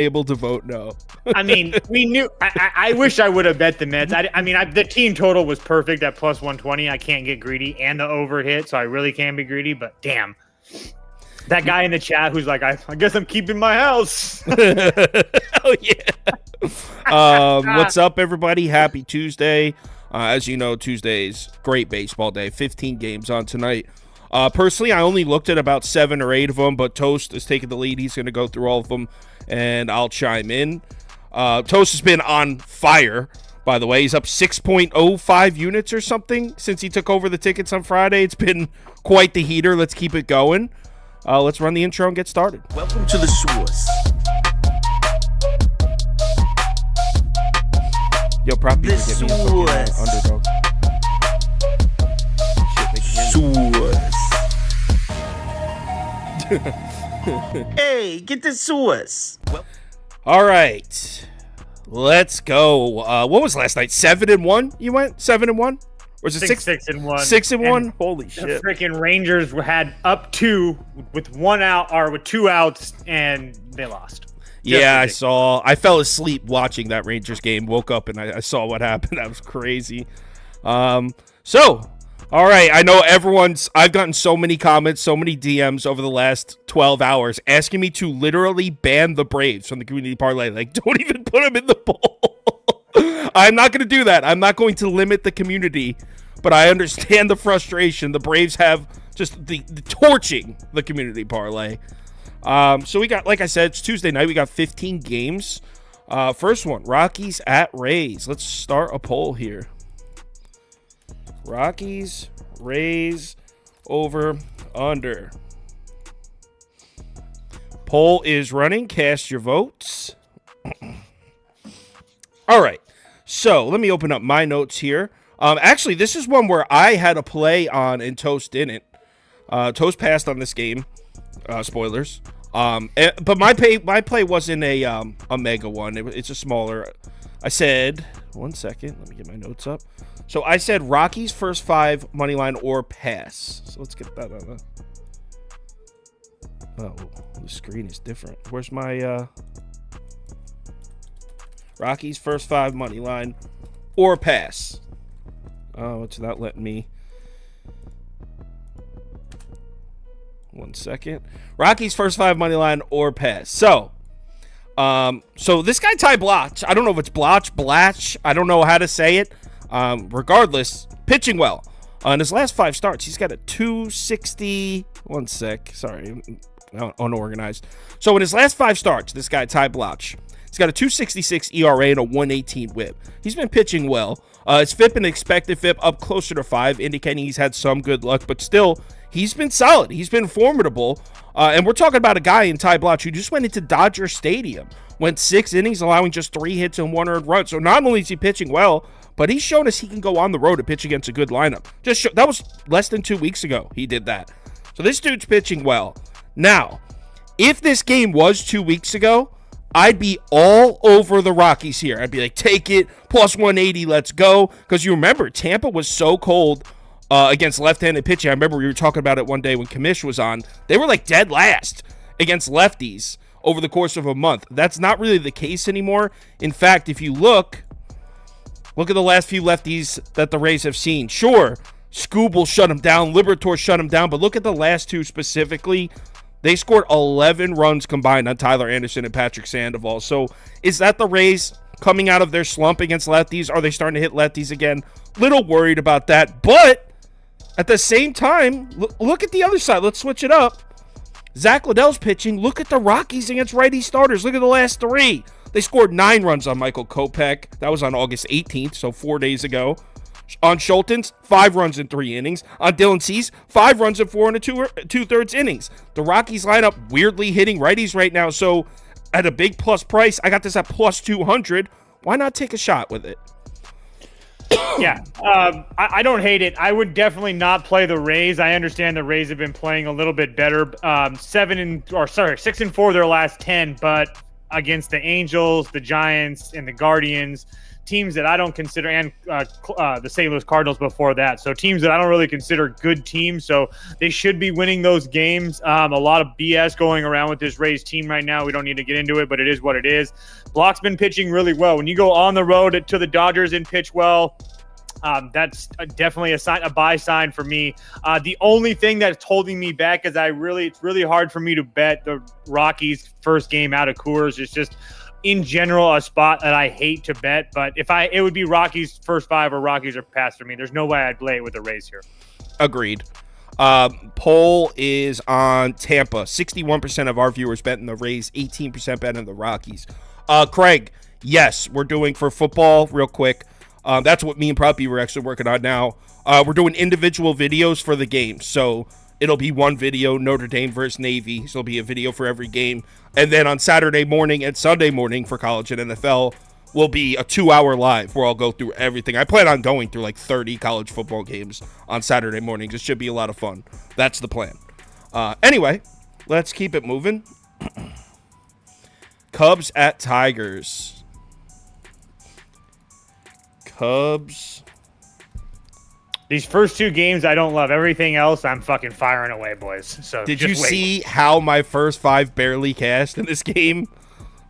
able to vote no. I mean, we knew. I wish I would have bet the Mets. The team total was perfect at plus 120. I can't get greedy, and the over hit, so I really can be greedy. But damn, that guy in the chat who's like, I guess I'm keeping my house. Oh yeah. What's up, everybody? Happy Tuesday. As you know, Tuesday's great baseball day. 15 games on tonight. Personally, I only looked at about 7 or 8 of them, but Toast is taking the lead. He's going to go through all of them, and I'll chime in. Toast has been on fire, by the way. He's up 6.05 units or something since he took over the tickets on Friday. It's been quite the heater. Let's keep it going. Let's run the intro and get started. Welcome to the source. Yo, prop people get me a fucking Underdog. Source. Hey, get the source. All right, let's go. What was last night? 7-1. You went 7-1, or was it 6-1? 6-1. Holy shit! The freaking Rangers had up 2 with 1 out or with 2 outs, and they lost. Yeah, I saw. I fell asleep watching that Rangers game. Woke up and I saw what happened. That was crazy. So, all right. I know I've gotten so many comments, so many DMs over the last 12 hours asking me to literally ban the Braves from the community parlay. Like, don't even put them in the poll. I'm not going to do that. I'm not going to limit the community, but I understand the frustration. The Braves have just the torching the community parlay. So we got, like I said, it's Tuesday night. We got 15 games. First one, Rockies at Rays. Let's start a poll here. Rockies, Rays, over, under. Poll is running. Cast your votes. All right. So let me open up my notes here. Actually, this is one where I had a play on and Toast didn't. Toast passed on this game. Spoilers. But my play wasn't a mega one. It's a smaller. I said, one second. Let me get my notes up. So I said Rockies first 5 money line or pass. So let's get that on the. Oh, the screen is different. Where's my Rockies first 5 money line or pass? Oh, it's not letting me. One second. Rockies first 5 money line or pass. So this guy Ty Blotch, I don't know if it's Blatch. I don't know how to say it. Regardless, pitching well. In his last 5 starts, he's got a 260. One sec. Sorry, I'm unorganized. So in his last 5 starts, this guy Ty Blotch, he's got a 266 ERA and a 118 WHIP. He's been pitching well. His FIP and expected FIP up closer to 5, indicating he's had some good luck, but still, he's been solid. He's been formidable. And we're talking about a guy in Ty Blotch who just went into Dodger Stadium, went 6 innings, allowing just 3 hits and 1 earned run. So not only is he pitching well, but he's shown us he can go on the road to pitch against a good lineup. That was less than 2 weeks ago he did that. So this dude's pitching well. Now, if this game was 2 weeks ago, I'd be all over the Rockies here. I'd be like, take it, plus 180, let's go. Because you remember, Tampa was so cold against left-handed pitching. I remember we were talking about it one day when Kamish was on. They were like dead last against lefties over the course of a month. That's not really the case anymore. In fact, if you look at the last few lefties that the Rays have seen. Sure, Scooble shut him down, Liberatore shut him down, but look at the last 2 specifically. They scored 11 runs combined on Tyler Anderson and Patrick Sandoval. So is that the Rays coming out of their slump against lefties? Are they starting to hit lefties again? Little worried about that. But at the same time, look at the other side. Let's switch it up. Zach Liddell's pitching. Look at the Rockies against righty starters. Look at the last 3. They scored 9 runs on Michael Kopech. That was on August 18th, so 4 days ago. On Schultens, 5 runs in 3 innings. On Dylan Cease, 5 runs in 4 and 2/3 innings. The Rockies lineup weirdly hitting righties right now. So at a big plus price, I got this at plus 200. Why not take a shot with it? Yeah, I don't hate it. I would definitely not play the Rays. I understand the Rays have been playing a little bit better. 6-4 their last 10, but against the Angels, the Giants, and the Guardians, teams that I don't consider, and the St. Louis Cardinals before that. So teams that I don't really consider good teams. So they should be winning those games. A lot of BS going around with this Rays team right now. We don't need to get into it, but it is what it is. Block's been pitching really well. When you go on the road to the Dodgers and pitch well, that's definitely a buy sign for me. The only thing that's holding me back is it's really hard for me to bet the Rockies first game out of Coors. It's just in general a spot that I hate to bet, but it would be Rockies first 5 or Rockies or pass for me. There's no way I'd lay it with the Rays here. Agreed. Poll is on Tampa. 61% of our viewers betting the Rays, 18% betting the Rockies. Craig, yes, we're doing for football real quick. That's what me and Proppy were actually working on now. We're doing individual videos for the games. So it'll be one video, Notre Dame versus Navy. So it'll be a video for every game. And then on Saturday morning and Sunday morning for college and NFL will be a 2-hour live where I'll go through everything. I plan on going through like 30 college football games on Saturday mornings. It should be a lot of fun. That's the plan. Anyway, let's keep it moving. Cubs at Tigers. Cubs. These first 2 games, I don't love. Everything else, I'm fucking firing away, boys. So did you see how my first 5 barely cashed in this game?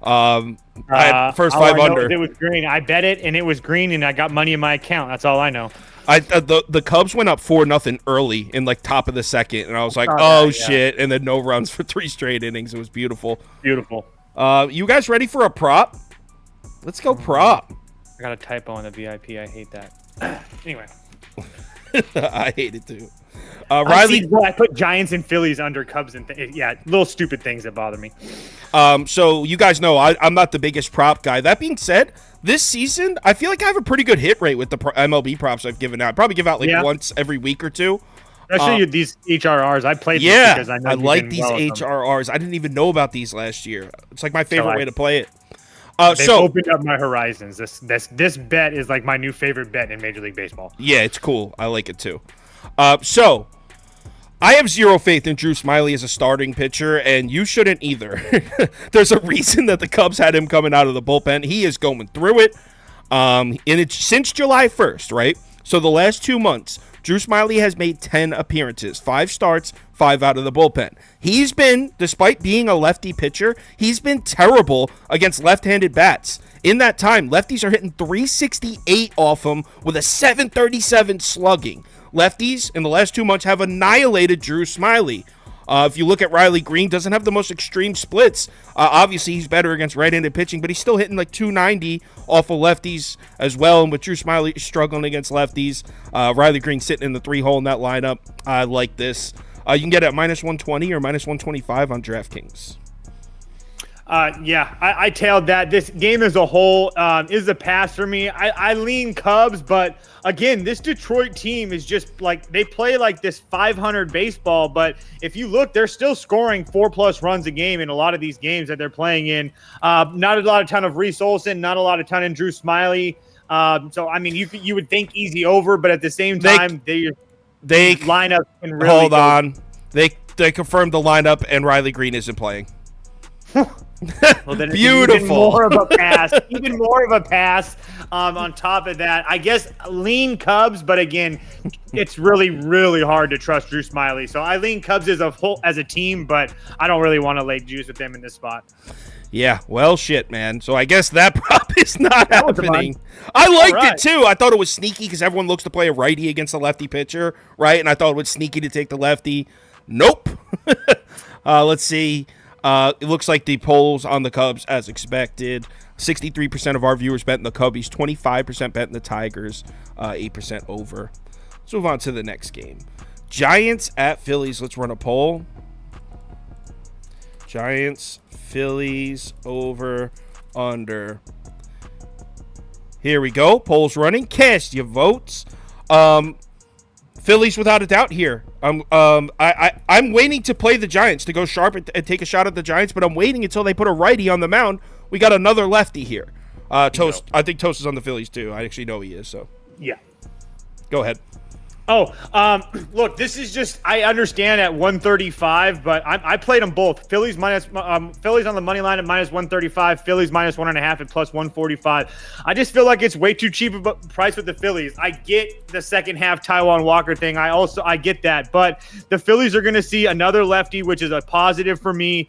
I had first 5 under. It was green. I bet it, and it was green, and I got money in my account. That's all I know. The Cubs went up 4-0 early in like top of the second, and I was like, oh shit! And then no runs for 3 straight innings. It was beautiful. Beautiful. You guys ready for a prop? Let's go prop. I got a typo on the VIP. I hate that. Anyway. I hate it too. Riley, I put Giants and Phillies under Cubs and little stupid things that bother me. So you guys know I'm not the biggest prop guy. That being said, this season I feel like I have a pretty good hit rate with the MLB props I've given out. I probably give out once every week or two. Especially these HRRs. I played these because I know I like these HRRs. I didn't even know about these last year. It's like my favorite way to play it. They've opened up my horizons. This bet is like my new favorite bet in Major League Baseball. Yeah, it's cool. I like it too. So I have zero faith in Drew Smyly as a starting pitcher, and you shouldn't either. There's a reason that the Cubs had him coming out of the bullpen. He is going through it. And it's since July 1st, right? So the last 2 months, Drew Smyly has made 10 appearances, 5 starts, 5 out of the bullpen. He's been, despite being a lefty pitcher, he's been terrible against left-handed bats. In that time, lefties are hitting 368 off him with a 737 slugging. Lefties in the last 2 months have annihilated Drew Smyly. If you look at Riley Green, doesn't have the most extreme splits. Obviously, he's better against right-handed pitching, but he's still hitting like 290 off of lefties as well. And with Drew Smyly struggling against lefties, Riley Green sitting in the 3-hole in that lineup. I like this. You can get it at -120 or -125 on DraftKings. I tailed that. This game as a whole is a pass for me. I lean Cubs, but again, this Detroit team is just like, they play like this 500 baseball, but if you look, they're still scoring 4+ runs a game in a lot of these games that they're playing in. Not a lot of ton of Reese Olson, not a lot of ton in Drew Smyly. So, I mean, you would think easly over, but at the same time, they line up and really hold on. They confirmed the lineup, and Riley Green isn't playing. Well, then beautiful. Even more of a pass. Even more of a pass. On top of that, I guess lean Cubs, but again, it's really, really hard to trust Drew Smyly. So I lean Cubs as a team, but I don't really want to lay juice with them in this spot. Yeah, well, shit, man. So I guess that prop is not happening. I liked it too. I thought it was sneaky because everyone looks to play a righty against a lefty pitcher, right? And I thought it was sneaky to take the lefty. Nope. Let's see. It looks like the polls on the Cubs as expected. 63% of our viewers betting the Cubbies, 25% betting the Tigers, 8% over. Let's move on to the next game. Giants at Phillies. Let's run a poll. Giants, Phillies, over, under. Here we go. Polls running. Cast your votes. Phillies without a doubt here. I'm waiting to play the Giants, to go sharp and take a shot at the Giants, but I'm waiting until they put a righty on the mound. We got another lefty here. Toast. I think Toast is on the Phillies too. I actually know he is. So yeah, go ahead. Oh, look, this is just, I understand at 135, but I played them both. Phillies Phillies on the money line at minus 135, Phillies minus 1.5 at plus 145. I just feel like it's way too cheap of a price with the Phillies. I get the second half Taijuan Walker thing. I get that, but the Phillies are going to see another lefty, which is a positive for me.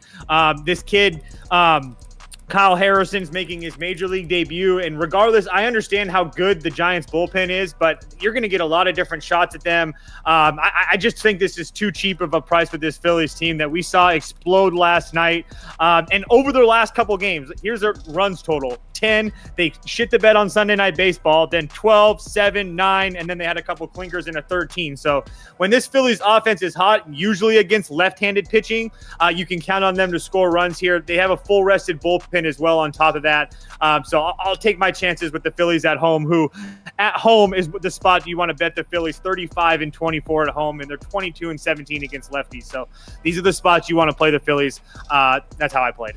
This kid, Kyle Harrison's making his major league debut, and regardless, I understand how good the Giants bullpen is, but you're going to get a lot of different shots at them. I just think this is too cheap of a price for this Phillies team that we saw explode last night. And over their last couple games, here's their runs total: 10. They shit the bed on Sunday Night Baseball, then 12, 7, 9, and then they had a couple clinkers in a 13. So when this Phillies offense is hot, usually against left-handed pitching, you can count on them to score runs here. They have a full rested bullpen as well on top of that. So I'll take my chances with the Phillies at home, who at home is the spot you want to bet the Phillies. 35-24 at home, and they're 22-17 against lefties. So these are the spots you want to play the Phillies. That's how I played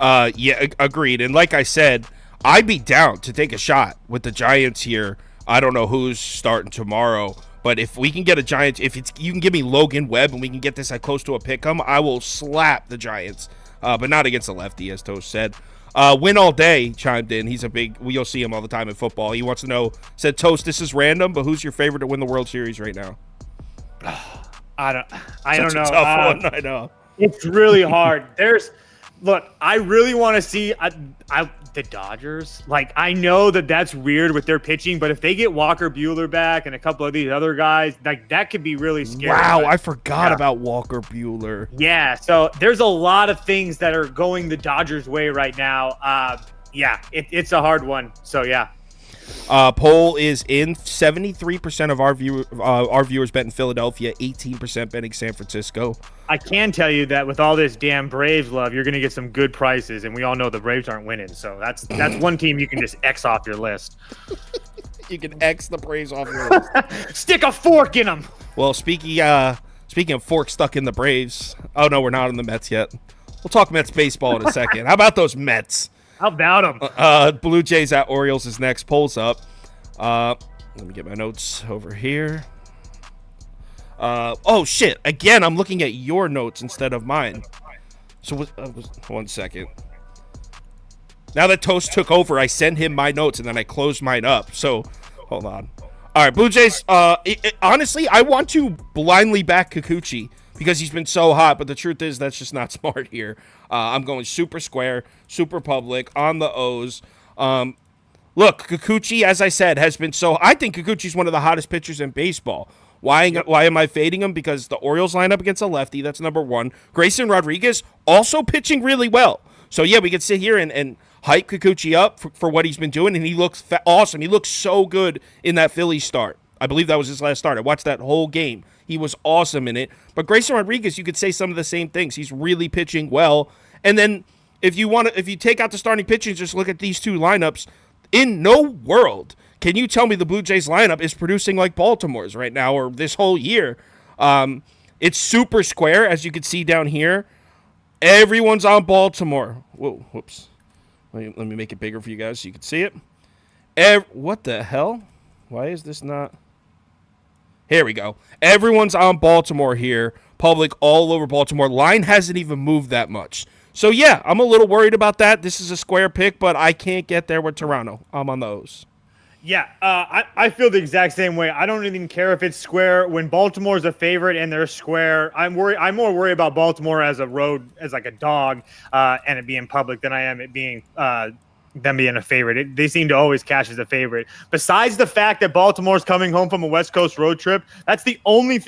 it. Yeah, agreed. And like I said, I'd be down to take a shot with the Giants here. I don't know who's starting tomorrow, but if we can get a Giants, you can give me Logan Webb and we can get this at close to a pick 'em, I will slap the Giants. But not against a lefty, as Toast said. Win All Day chimed in. He's you'll see him all the time in football. He wants to know, said, Toast, this is random, but who's your favorite to win the World Series right now? I don't know. Tough one, I know. It's really hard. Look, I really want to see the Dodgers. Like, I know that's weird with their pitching, but if they get Walker Buehler back and a couple of these other guys, like, that could be really scary. Wow, I forgot about Walker Buehler. Yeah, so there's a lot of things that are going the Dodgers' way right now. It's a hard one. So, yeah. Poll is in. 73% of our viewers bet in Philadelphia, 18% betting San Francisco. I can tell you that with all this damn Braves love, you're going to get some good prices, and we all know the Braves aren't winning. So that's one team you can just X off your list. You can X the Braves off your list. Stick a fork in them. Well, speaking of fork stuck in the Braves. Oh no, we're not on the Mets yet. We'll talk Mets baseball in a second. How about those Mets? How about them? Blue Jays at Orioles is next. Polls up. Let me get my notes over here. Oh, shit. Again, I'm looking at your notes instead of mine. So, 1 second. Now that Toast took over, I send him my notes, and then I closed mine up. So, hold on. All right, Blue Jays. Honestly, I want to blindly back Kikuchi because he's been so hot, but the truth is that's just not smart here. I'm going super square, super public, on the O's. Look, Kikuchi, as I said, has been so... I think Kikuchi's one of the hottest pitchers in baseball. Why am I fading him? Because the Orioles line up against a lefty. That's number one. Grayson Rodriguez also pitching really well. So, yeah, we could sit here and hype Kikuchi up for what he's been doing, and he looks awesome. He looks so good in that Phillies start. I believe that was his last start. I watched that whole game. He was awesome in it. But Grayson Rodriguez, you could say some of the same things. He's really pitching well. And then if you take out the starting pitching, just look at these two lineups. In no world can you tell me the Blue Jays lineup is producing like Baltimore's right now or this whole year. It's super square, as you can see down here. Everyone's on Baltimore. Whoa, whoops. Let me make it bigger for you guys so you can see it. What the hell? Why is this not? Here we go. Everyone's on Baltimore here. Public all over Baltimore. Line hasn't even moved that much. So, yeah, I'm a little worried about that. This is a square pick, but I can't get there with Toronto. I'm on those. Yeah, I feel the exact same way. I don't even care if it's square. When Baltimore's a favorite and they're square, I'm more worried about Baltimore as like a dog, and it being public than I am it being them being a favorite. They seem to always cash as a favorite. Besides the fact that Baltimore's coming home from a West Coast road trip, that's the only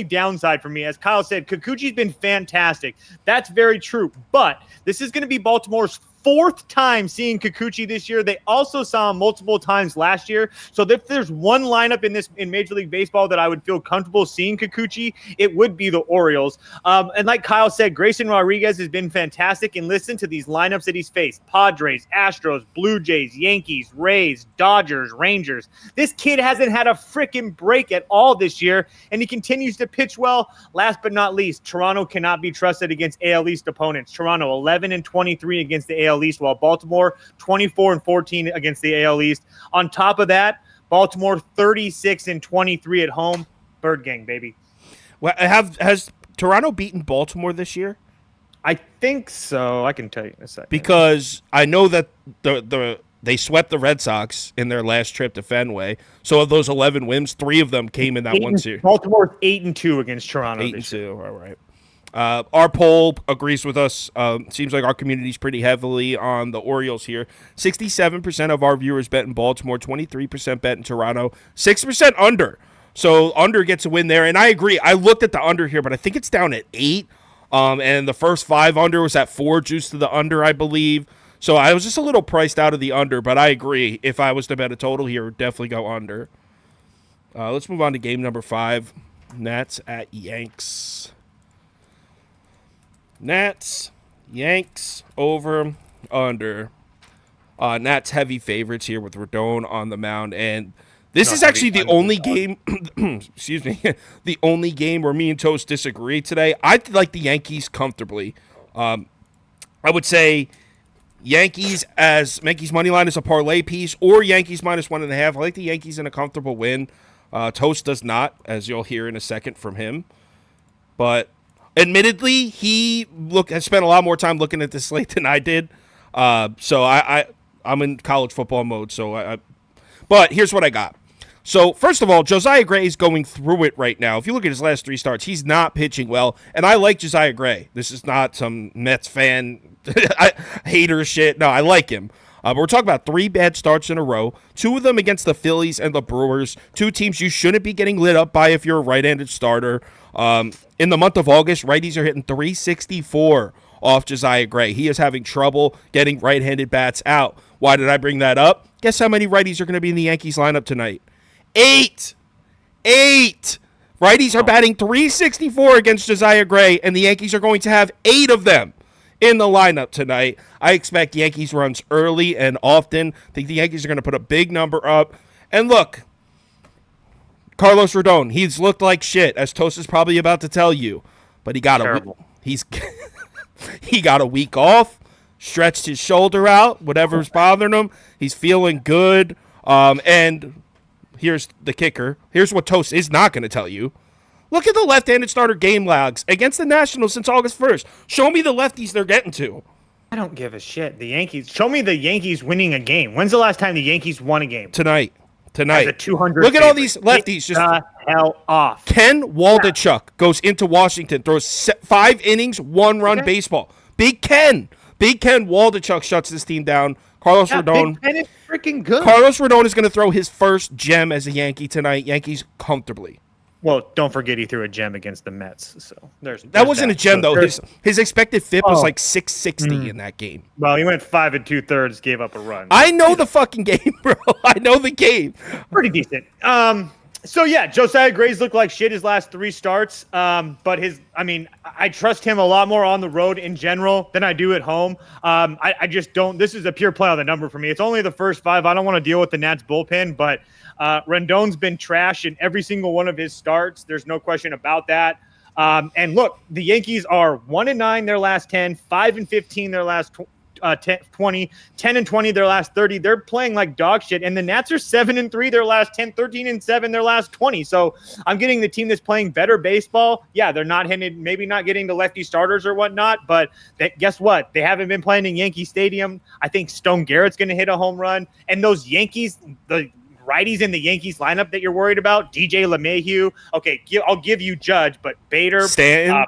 downside for me. As Kyle said, Kikuchi's been fantastic. That's very true. But this is going to be Baltimore's fourth time seeing Kikuchi this year. They also saw him multiple times last year. So if there's one lineup in Major League Baseball that I would feel comfortable seeing Kikuchi, it would be the Orioles. And like Kyle said, Grayson Rodriguez has been fantastic. And listen to these lineups that he's faced: Padres, Astros, Blue Jays, Yankees, Rays, Dodgers, Rangers. This kid hasn't had a freaking break at all this year, and he continues to pitch well. Last but not least, Toronto cannot be trusted against AL East opponents. Toronto 11-23 against the AL East, while Baltimore 24-14 against the AL East. On top of that, Baltimore 36-23 at home. Bird gang, baby. Well, has Toronto beaten Baltimore this year? I think so. I can tell you in a second. Because I know that they swept the Red Sox in their last trip to Fenway. So of those 11 wins, 3 of them came in that one series. Baltimore's 8-2 against Toronto. 8-2. All right. Our poll agrees with us. Seems like our community's pretty heavily on the Orioles here. 67% of our viewers bet in Baltimore, 23% bet in Toronto, 6% under. So under gets a win there. And I agree. I looked at the under here, but I think it's down at 8. And the first 5 under was at 4 juice to the under, I believe. So I was just a little priced out of the under, but I agree. If I was to bet a total here, definitely go under. Let's move on to game number 5. Nats at Yanks. Nats, Yanks, over, under. Nats heavy favorites here with Rodon on the mound. And this is actually the only game, excuse me, the only game where me and Toast disagree today. I like the Yankees comfortably. I would say Yankees money line is a parlay piece, or Yankees minus 1.5. I like the Yankees in a comfortable win. Toast does not, as you'll hear in a second from him. But admittedly, he has spent a lot more time looking at the slate than I did. So I'm in college football mode. But here's what I got. So, first of all, Josiah Gray is going through it right now. If you look at his last 3 starts, he's not pitching well. And I like Josiah Gray. This is not some Mets fan hater shit. No, I like him. But we're talking about 3 bad starts in a row. 2 of them against the Phillies and the Brewers. 2 teams you shouldn't be getting lit up by if you're a right-handed starter. In the month of August, righties are hitting 364 off Josiah Gray. He is having trouble getting right-handed bats out. Why did I bring that up? Guess how many righties are going to be in the Yankees lineup tonight? 8. Righties are batting 364 against Josiah Gray, and the Yankees are going to have 8 of them in the lineup tonight. I expect Yankees runs early and often. I think the Yankees are going to put a big number up. And look, Carlos Rodon, he's looked like shit, as Toast is probably about to tell you. But he got he got a week off, stretched his shoulder out, whatever's bothering him. He's feeling good. And here's the kicker. Here's what Toast is not going to tell you. Look at the left-handed starter game logs against the Nationals since August 1st. Show me the lefties they're getting to. I don't give a shit. The Yankees. Show me the Yankees winning a game. When's the last time the Yankees won a game? Tonight. As a 200 Look at all these lefties. Get the hell off. Ken Waldichuk goes into Washington, throws 5 innings, 1-run baseball. Big Ken Waldichuk shuts this team down. Carlos Rodon. Big Ken is freaking good. Carlos Rodon is going to throw his first gem as a Yankee tonight. Yankees comfortably. Well, don't forget he threw a gem against the Mets. So that wasn't a gem, though. His expected FIP was like 660 in that game. Well, he went 5 2/3, gave up a run. I know the fucking game, bro. I know the game. Pretty decent. So yeah, Josiah Gray's looked like shit his last 3 starts. But I trust him a lot more on the road in general than I do at home. I just don't. This is a pure play on the number for me. It's only the first 5. I don't want to deal with the Nats bullpen, but Rendon's been trash in every single one of his starts. There's no question about that. And look, the Yankees are 1-9 their last 10, 5-15 their last 20, 10-20 their last 30. They're playing like dog shit. And the Nats are 7-3 their last 10, 13-7 their last 20. So I'm getting the team that's playing better baseball. Yeah, they're not hitting, maybe not getting the lefty starters or whatnot, but guess what? They haven't been playing in Yankee Stadium. I think Stone Garrett's going to hit a home run. And those Yankees, the righties in the Yankees lineup that you're worried about, DJ LeMahieu. Okay, I'll give you Judge, but Bader, Stanton.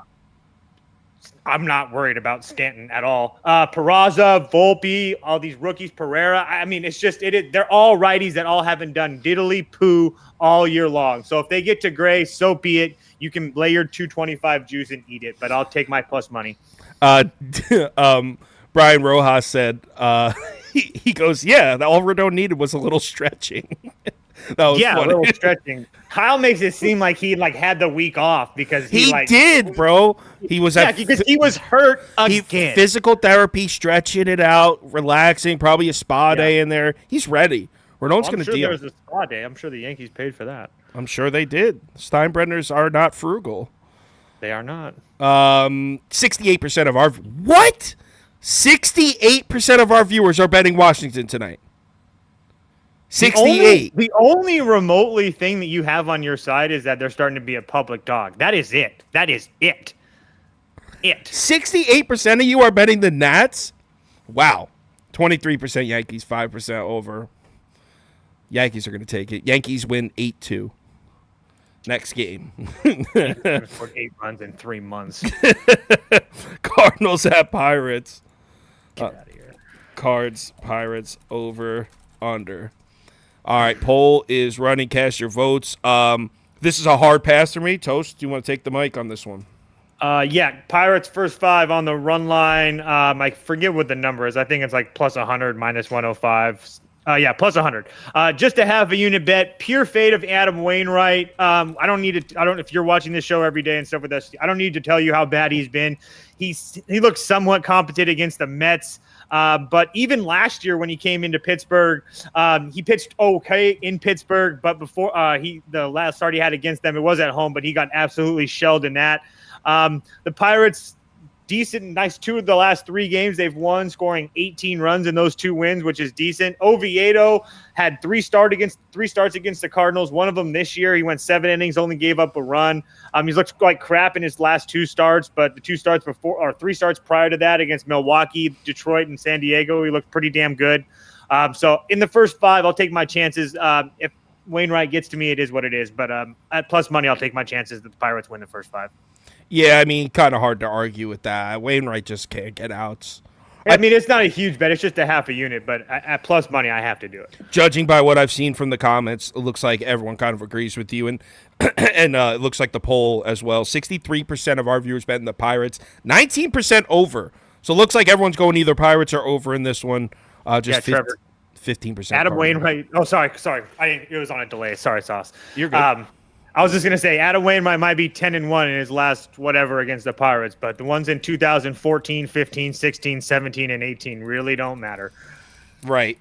I'm not worried about Stanton at all. Peraza, Volpe, all these rookies, Pereira. I mean, it's just they're all righties that all haven't done diddly poo all year long. So if they get to Gray, so be it. You can lay your 225 juice and eat it, but I'll take my plus money. Brian Rojas said, he goes, yeah, all Rodon needed was a little stretching. That was funny. A little stretching. Kyle makes it seem like he had the week off because he did, bro. He was because he was hurt again. Physical therapy, stretching it out, relaxing, probably a spa day in there. He's ready. Rodon's going to deal. There's a spa day. I'm sure the Yankees paid for that. I'm sure they did. Steinbrenners are not frugal. They are not. 68% of our 68% of our viewers are betting Washington tonight. 68. The only remotely thing that you have on your side is that they're starting to be a public dog. That is it. That is it. 68% of you are betting the Nats? Wow. 23% Yankees, 5% over. Yankees are going to take it. Yankees win 8-2. Next game. For 8 runs in 3 months. Cardinals at Pirates. Get out of here. Cards, Pirates, over, under. All right, poll is running. Cast your votes. This is a hard pass for me. Toast, do you want to take the mic on this one? Yeah, Pirates first 5 on the run line. I forget what the number is. I think it's like plus 100, minus 105. Yeah, plus 100. Just to have a unit bet. Pure fade of Adam Wainwright. I don't need to. If you're watching this show every day and stuff with us, I don't need to tell you how bad he's been. He looked somewhat competent against the Mets. But even last year when he came into Pittsburgh, he pitched okay in Pittsburgh. But before the last start he had against them, it was at home, but he got absolutely shelled in that. The Pirates, decent, nice. 2 of the last 3 games they've won, scoring 18 runs in those 2 wins, which is decent. Oviedo had 3 starts against the Cardinals. One of them this year, he went 7 innings, only gave up a run. He's looked like crap in his last 2 starts, but the 2 starts before, or 3 starts prior to that against Milwaukee, Detroit, and San Diego, he looked pretty damn good. So in the first 5, I'll take my chances. If Wainwright gets to me, it is what it is. But at plus money, I'll take my chances that the Pirates win the first 5. Yeah, I mean, kind of hard to argue with that. Wainwright just can't get outs. I mean, it's not a huge bet. It's just a half a unit. But at plus money, I have to do it. Judging by what I've seen from the comments, it looks like everyone kind of agrees with you. And it looks like the poll as well. 63% of our viewers betting the Pirates. 19% over. So it looks like everyone's going either Pirates or over in this one. Trevor. 15%. Adam Wainwright. Oh, sorry. It was on a delay. Sorry, Sauce. You're good. I was just going to say Adam Wainwright might be 10-1 in his last whatever against the Pirates, but the ones in 2014, 15, 16, 17, and 18 really don't matter. Right.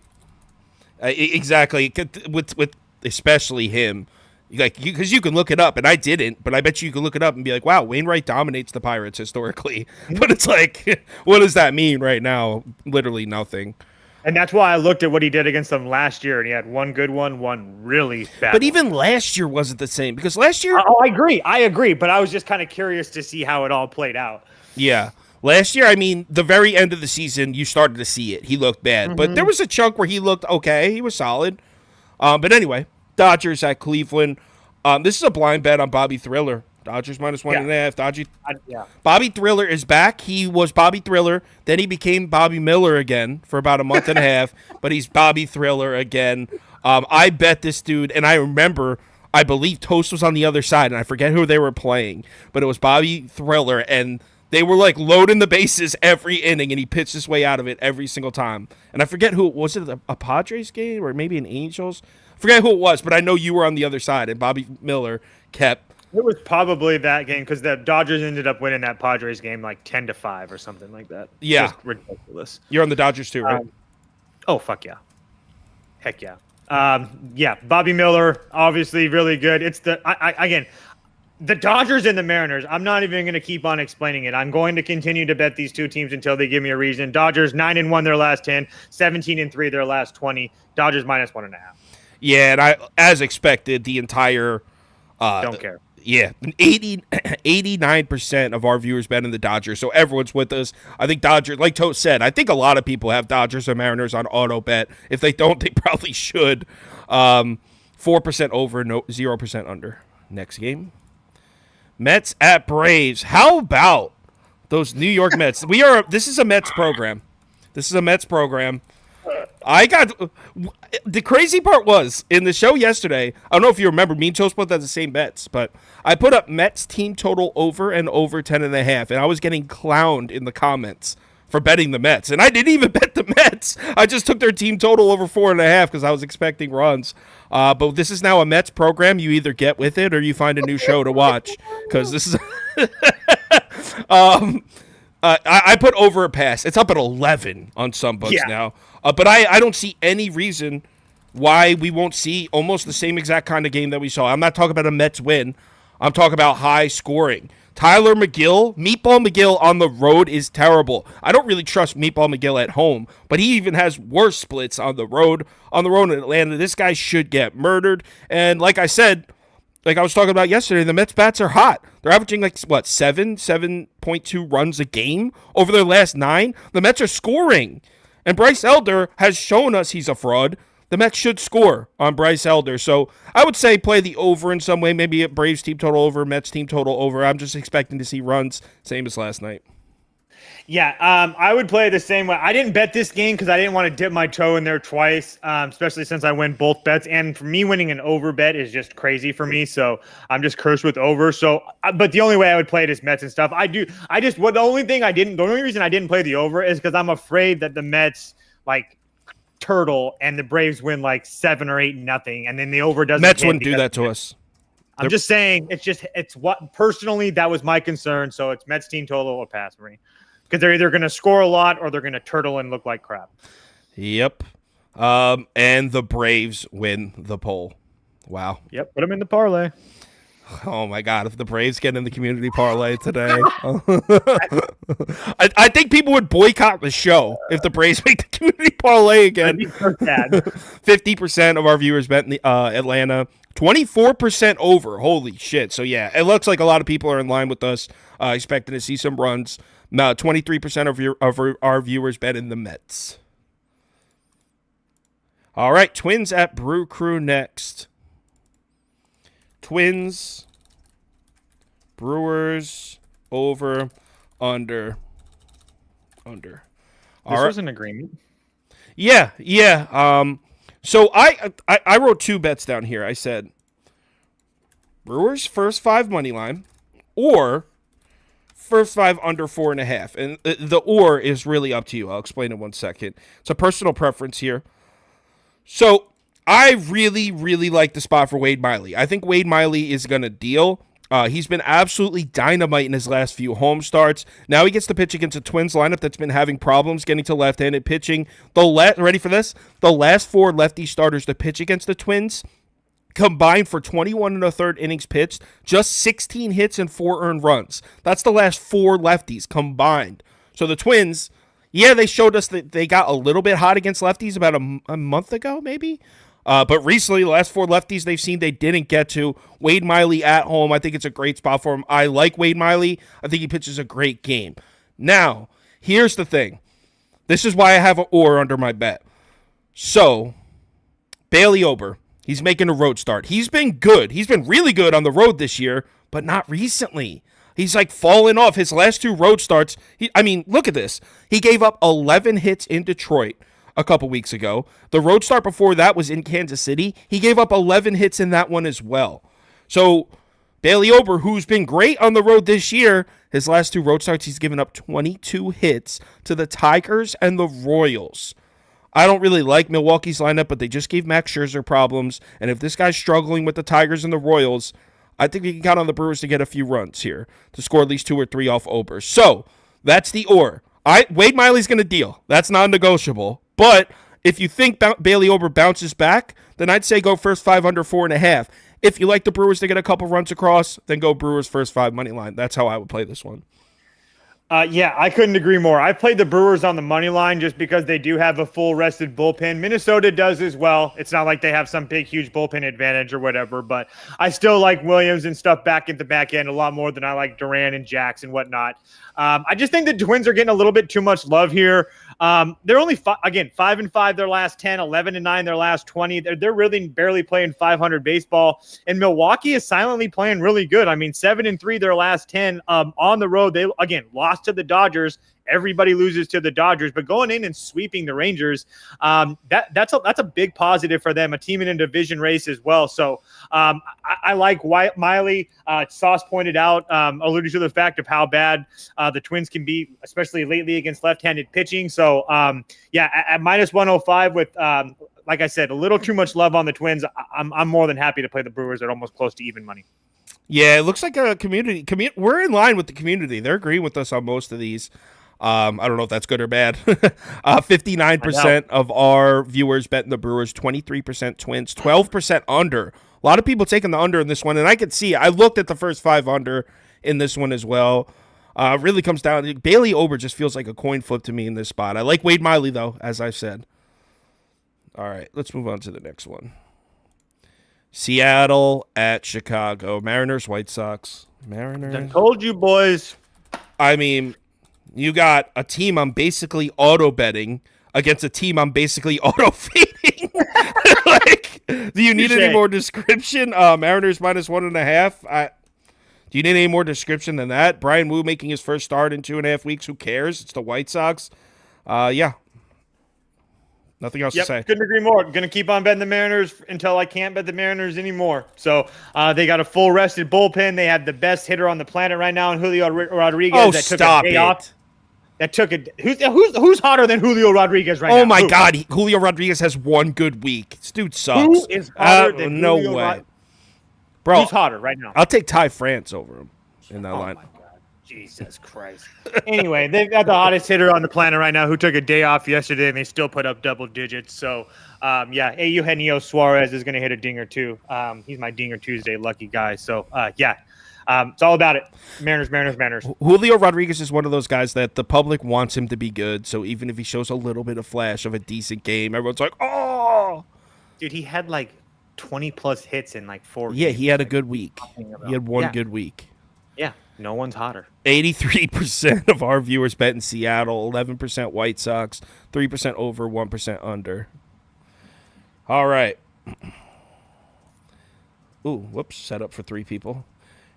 Exactly. With especially him. Because you can look it up, and I didn't, but I bet you can look it up and be like, wow, Wainwright dominates the Pirates historically. But it's like, what does that mean right now? Literally nothing. And that's why I looked at what he did against them last year, and he had one good one really bad. But even last year wasn't the same, because last year... Oh, I agree, but I was just kind of curious to see how it all played out. Yeah. Last year, I mean, the very end of the season, you started to see it. He looked bad. But there was a chunk where he looked okay. He was solid. But anyway, Dodgers at Cleveland. This is a blind bet on Bobby Thriller. Dodgers minus 1.5. Bobby Thriller is back. He was Bobby Thriller. Then he became Bobby Miller again for about a month and a half. But he's Bobby Thriller again. I bet this dude, and I remember, I believe Toast was on the other side, and I forget who they were playing. But it was Bobby Thriller, and they were like loading the bases every inning, and he pitched his way out of it every single time. And I forget who, was it a Padres game or maybe an Angels? I forget who it was, but I know you were on the other side, and Bobby Miller kept. It was probably that game because the Dodgers ended up winning that Padres game like 10-5 or something like that. Yeah. Just ridiculous. You're on the Dodgers too, right? Oh, fuck yeah. Heck yeah. Yeah, Bobby Miller, obviously really good. It's again, the Dodgers and the Mariners, I'm not even going to keep on explaining it. I'm going to continue to bet these 2 teams until they give me a reason. Dodgers 9-1 their last 10, 17-3 their last 20. Dodgers minus 1.5. Yeah, and as expected, the entire... Don't care. Yeah, 89% of our viewers bet in the Dodgers, so everyone's with us. I think Dodgers, like Toast said, I think a lot of people have Dodgers and Mariners on auto bet. If they don't, they probably should. 4% over, 0% under. Next game. Mets at Braves. How about those New York Mets? This is a Mets program. The crazy part was in the show yesterday, I don't know if you remember, me and Toast both had the same bets, but I put up Mets team total over and over 10.5, and I was getting clowned in the comments for betting the Mets. And I didn't even bet the Mets. I just took their team total over 4.5 because I was expecting runs. But this is now a Mets program. You either get with it or you find a new show to watch, because this is I put over a pass. It's up at 11 on some books now. But I don't see any reason why we won't see almost the same exact kind of game that we saw. I'm not talking about a Mets win. I'm talking about high scoring. Tyler McGill, Meatball McGill on the road is terrible. I don't really trust Meatball McGill at home, but he even has worse splits on the road. On the road in Atlanta, this guy should get murdered. And like I said, like I was talking about yesterday, the Mets bats are hot. They're averaging 7.2 runs a game over their last 9. The Mets are scoring. And Bryce Elder has shown us he's a fraud. The Mets should score on Bryce Elder. So I would say play the over in some way. Maybe a Braves team total over, Mets team total over. I'm just expecting to see runs, same as last night. Yeah, I would play the same way. I didn't bet this game because I didn't want to dip my toe in there twice, especially since I win both bets. And for me, winning an over bet is just crazy for me. So I'm just cursed with over. So, but the only way I would play it is Mets and stuff. The only reason I didn't play the over is because I'm afraid that the Mets turtle and the Braves win 7 or 8-0, and then the over doesn't. Mets wouldn't do that to us. I'm just saying it's what personally that was my concern. So it's Mets team total or pass for me. Because they're either going to score a lot or they're going to turtle and look like crap. Yep. And the Braves win the poll. Wow. Yep. Put them in the parlay. Oh, my God. If the Braves get in the community parlay today. I think people would boycott the show if the Braves make the community parlay again. 50% of our viewers bet in the, Atlanta. 24% over. Holy shit. So, yeah, it looks like a lot of people are in line with us, expecting to see some runs. 23% of our viewers bet in the Mets. All right, Twins at Brew Crew next. Twins, Brewers, over, under. This was an agreement. Yeah. So I wrote 2 bets down here. I said Brewers first 5 money line, or first 5 under 4.5, and the or is really up to you. I'll explain in 1 second. It's a personal preference here. So I really, really like the spot for Wade Miley. I think Wade Miley is going to deal. He's been absolutely dynamite in his last few home starts. Now he gets to pitch against a Twins lineup that's been having problems getting to left-handed pitching. Ready for this? The last 4 lefty starters to pitch against the Twins combined for 21 1/3 innings pitched, just 16 hits and 4 earned runs. That's the last 4 lefties combined. So the Twins, yeah, they showed us that they got a little bit hot against lefties about a month ago, maybe. But recently, the last 4 lefties they've seen, they didn't get to. Wade Miley at home, I think it's a great spot for him. I like Wade Miley. I think he pitches a great game. Now, here's the thing. This is why I have an or under my bet. So, Bailey Ober. He's making a road start. He's been good. He's been really good on the road this year, but not recently. He's fallen off his last 2 road starts. Look at this. He gave up 11 hits in Detroit a couple weeks ago. The road start before that was in Kansas City. He gave up 11 hits in that one as well. So Bailey Ober, who's been great on the road this year, his last 2 road starts, he's given up 22 hits to the Tigers and the Royals. I don't really like Milwaukee's lineup, but they just gave Max Scherzer problems. And if this guy's struggling with the Tigers and the Royals, I think we can count on the Brewers to get a few runs here, to score at least 2 or 3 off Ober. So that's the or. Wade Miley's going to deal. That's non-negotiable. But if you think Bailey Ober bounces back, then I'd say go first 5 under 4.5. If you like the Brewers to get a couple runs across, then go Brewers first 5 money line. That's how I would play this one. Yeah, I couldn't agree more. I played the Brewers on the money line just because they do have a full rested bullpen. Minnesota does as well. It's not like they have some big, huge bullpen advantage or whatever, but I still like Williams and stuff back at the back end a lot more than I like Duran and Jax and whatnot. I just think the Twins are getting a little bit too much love here. They're only 5-5 their last 10, 11-9 their last 20. They're really barely playing 500 baseball, and Milwaukee is silently playing really good. 7-3 their last 10 on the road. They again lost to the Dodgers. Everybody loses to the Dodgers, but going in and sweeping the Rangers, that's a big positive for them. A team in a division race as well. So I like Miley. Sauce pointed out, alluded to the fact of how bad the Twins can be, especially lately against left-handed pitching. So at minus 105 with, like I said, a little too much love on the Twins. I'm more than happy to play the Brewers at almost close to even money. Yeah, it looks like a community. We're in line with the community. They're agreeing with us on most of these. I don't know if that's good or bad. 59% of our viewers betting the Brewers, 23% Twins, 12% under. A lot of people taking the under in this one, and I could see. I looked at the first 5 under, in this one as well. Really comes down. Bailey Ober just feels like a coin flip to me in this spot. I like Wade Miley, though, as I've said. All right, let's move on to the next one. Seattle at Chicago. Mariners, White Sox. Mariners. I told you, boys. I mean, you got a team I'm basically auto betting against a team I'm basically auto fading. Like, do you need any more description? Mariners minus 1.5. Do you need any more description than that? Brian Wu making his first start in 2.5 weeks. Who cares? It's the White Sox. Yeah. Nothing else to say. Couldn't agree more. Going to keep on betting the Mariners until I can't bet the Mariners anymore. So they got a full rested bullpen. They have the best hitter on the planet right now in Julio Rodriguez. Oh, that took stop a day it. off. That took a who's hotter than Julio Rodriguez right now? Oh my God, Julio Rodriguez has one good week. This dude sucks. Who is hotter than Julio way, bro? Who's hotter right now? I'll take Ty France over him in that line. My God. Jesus Christ. Anyway, they've got the hottest hitter on the planet right now who took a day off yesterday and they still put up double digits. So, Eugenio Suarez is going to hit a dinger too. He's my Dinger Tuesday lucky guy. So, it's all about it. Mariners. Julio Rodriguez is one of those guys that the public wants him to be good. So even if he shows a little bit of flash of a decent game, everyone's like, oh. Dude, he had like 20-plus hits in like 4 games. Yeah, he had a good week. He had one good week. Yeah, no one's hotter. 83% of our viewers bet in Seattle, 11% White Sox, 3% over, 1% under. All right. Ooh, whoops, set up for 3 people.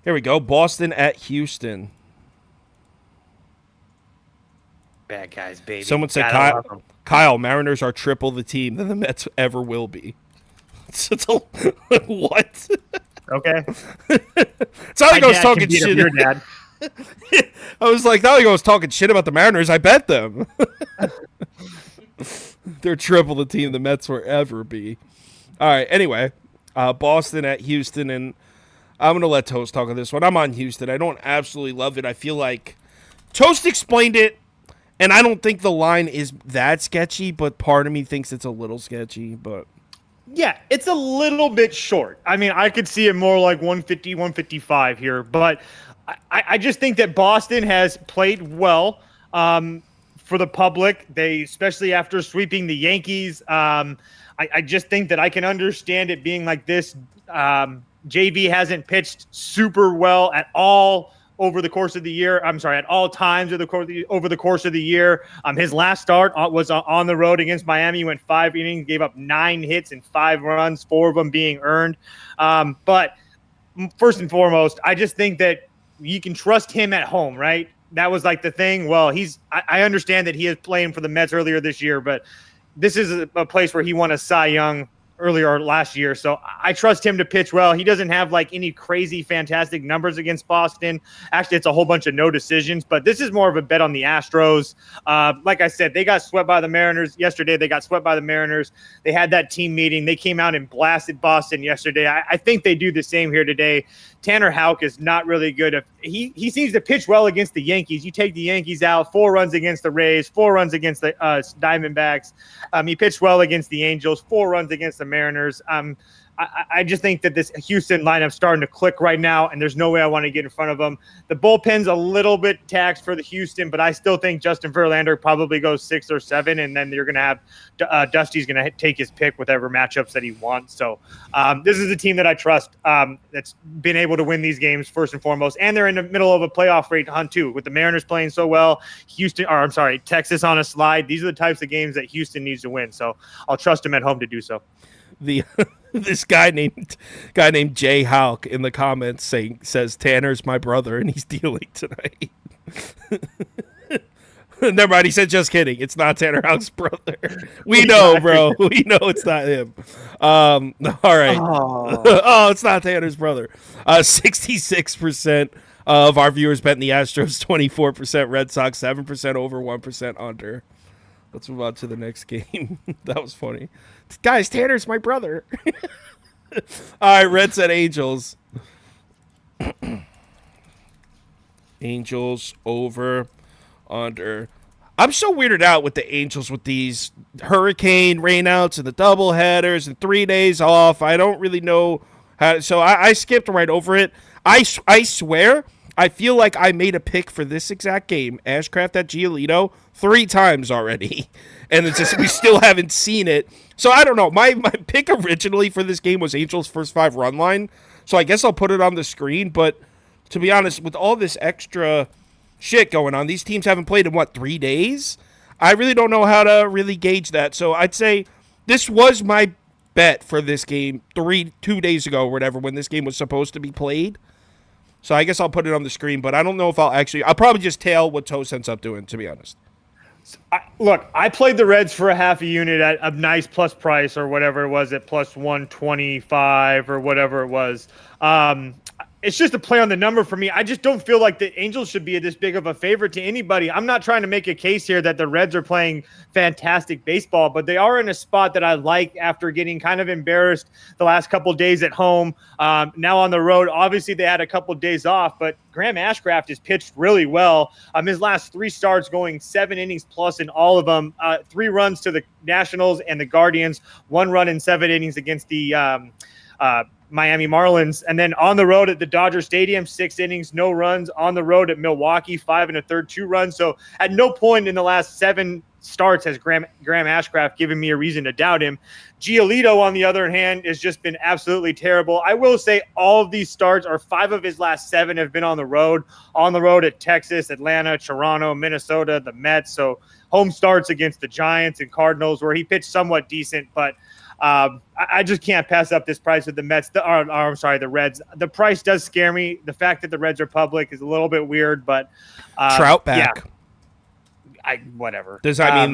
Here we go. Boston at Houston. Bad guys, baby. Someone said, Kyle, Mariners are triple the team than the Mets ever will be. What? Okay. It's not like I was talking shit. Your dad. I was like, not like I was talking shit about the Mariners. I bet them. They're triple the team the Mets will ever be. All right. Anyway, Boston at Houston, and I'm going to let Toast talk on this one. I'm on Houston. I don't absolutely love it. I feel like Toast explained it, and I don't think the line is that sketchy, but part of me thinks it's a little sketchy. But yeah, it's a little bit short. I mean, I could see it more like 150, 155 here, but I just think that Boston has played well for the public. They, especially after sweeping the Yankees, I just think that I can understand it being like this. JV hasn't pitched super well at all over the course of the year. I'm sorry, at all times over the course of the year. His last start was on the road against Miami. He went 5 innings, gave up 9 hits and 5 runs, 4 of them being earned. But first and foremost, I just think that you can trust him at home, right? That was like the thing. Well, I understand that he is playing for the Mets earlier this year, but this is a place where he won a Cy Young earlier last year. So I trust him to pitch well. He doesn't have like any crazy, fantastic numbers against Boston. Actually, it's a whole bunch of no decisions, but this is more of a bet on the Astros. Like I said, they got swept by the Mariners yesterday. They got swept by the Mariners. They had that team meeting. They came out and blasted Boston yesterday. I think they do the same here today. Tanner Houck is not really good. He seems to pitch well against the Yankees. You take the Yankees out, 4 runs against the Rays, 4 runs against the Diamondbacks. He pitched well against the Angels, 4 runs against the Mariners. I just think that this Houston lineup's starting to click right now, and there's no way I want to get in front of them. The bullpen's a little bit taxed for the Houston, but I still think Justin Verlander probably goes 6 or 7, and then you're going to have Dusty's going to take his pick whatever matchups that he wants. So this is a team that I trust that's been able to win these games first and foremost, and they're in the middle of a playoff rate hunt too, with the Mariners playing so well. Texas on a slide. These are the types of games that Houston needs to win. So I'll trust him at home to do so. This guy named Jay Houck in the comments says Tanner's my brother and he's dealing tonight. Never mind, he said just kidding. It's not Tanner Houck's brother. We know, bro. We know it's not him. All right. Oh, it's not Tanner's brother. 66% of our viewers bet in the Astros, 24% Red Sox, 7% over, 1% under. Let's move on to the next game. That was funny. Guys, Tanner's my brother. All right, Reds at Angels. Angels over, under. I'm so weirded out with the Angels with these hurricane rainouts and the double headers and 3 days off. I don't really know how. So I skipped right over it. I swear I feel like I made a pick for this exact game, Ashcraft at Giolito, 3 times already. And it's just we still haven't seen it. So I don't know. My pick originally for this game was Angels first 5 run line. So I guess I'll put it on the screen. But to be honest, with all this extra shit going on, these teams haven't played in, 3 days? I really don't know how to really gauge that. So I'd say this was my bet for this game 2 days ago or whatever when this game was supposed to be played. So I guess I'll put it on the screen. But I don't know if I'll probably just tail what Toast ends up doing, to be honest. Look, I played the Reds for a half a unit at a nice plus price or whatever it was at plus 125 or whatever it was. It's just a play on the number for me. I just don't feel like the Angels should be this big of a favorite to anybody. I'm not trying to make a case here that the Reds are playing fantastic baseball, but they are in a spot that I like after getting kind of embarrassed the last couple of days at home. Now on the road, obviously they had a couple of days off, but Graham Ashcraft has pitched really well. His last 3 starts going 7 innings plus in all of them, 3 runs to the Nationals and the Guardians, 1 run in 7 innings against the Miami Marlins, and then on the road at the Dodger Stadium, 6 innings, no runs. On the road at Milwaukee, 5 1/3, 2 runs. So at no point in the last 7 starts has Graham Ashcraft given me a reason to doubt him. Giolito, on the other hand, has just been absolutely terrible. I will say all of these starts, or 5 of his last 7, have been on the road at Texas, Atlanta, Toronto, Minnesota, the Mets. So home starts against the Giants and Cardinals where he pitched somewhat decent, but I just can't pass up this price with the Mets. The Reds. The price does scare me. The fact that the Reds are public is a little bit weird, but Trout back. Yeah, whatever. Does that mean